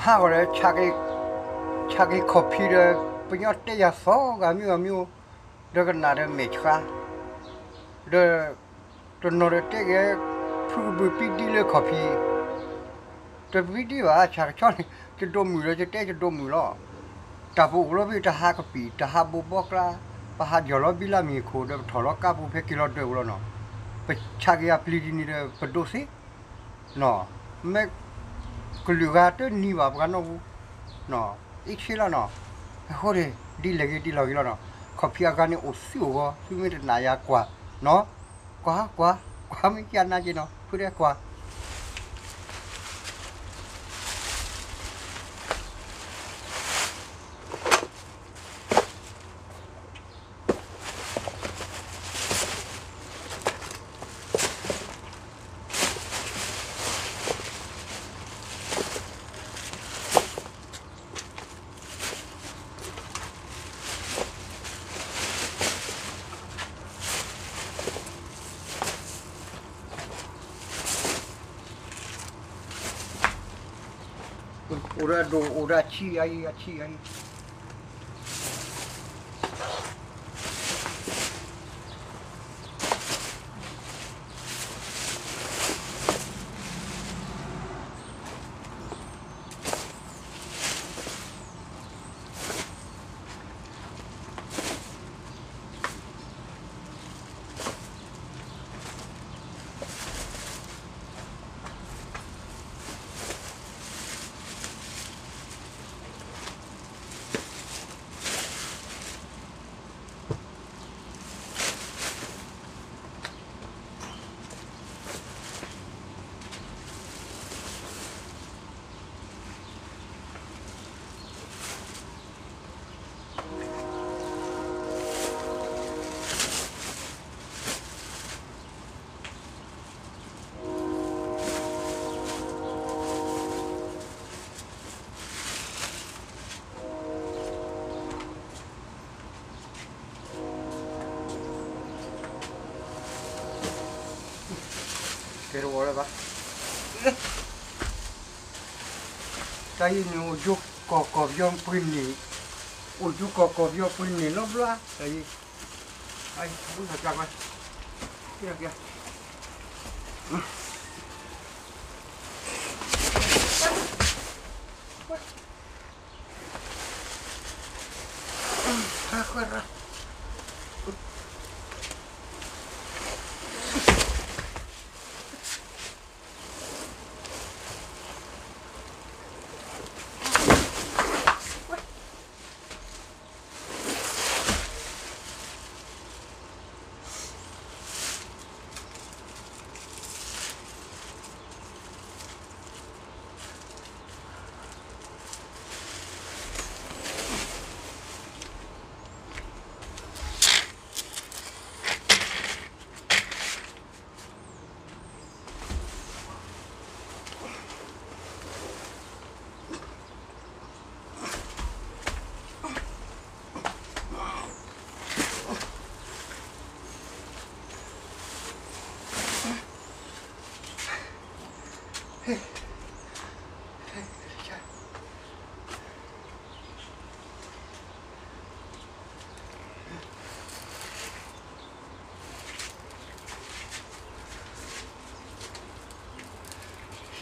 하고래 자기 커피를 그냥 떼었어 가미가미 너가 나를 매치가 너 너를 떼게 푸르부 삐디를 커피 또 삐디와 자기 전에 저 도무로 저 떼저 도무로 다부 우러비 다 하거비 다 하부 먹라 바하 여러 빌라미 고도 더러 까부 100kg 되고로 자기야 플리디니를 버도시 너 맥 글루가 또 니와 가노 너 익히라 너 호리 딜레기 딜러기라 너 커피가 가니 오시오고 휴미르 나야 과 미기 안 나지 너 그래 과 오라 치아이 Pero ahora va. Cái nó dục cọp yong pin nỉ, dục cọp yong pin nỉ nó bla, cái ai muốn thật chăng ai, kia. Ra.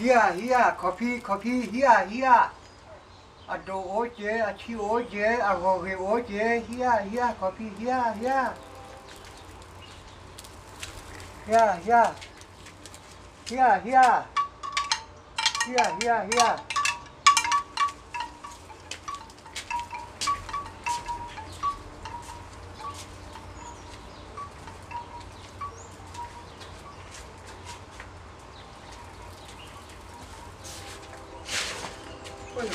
Here, coffee, here. A do oje, a chi oje, a goge oje, here, coffee, here. Here. Ôi,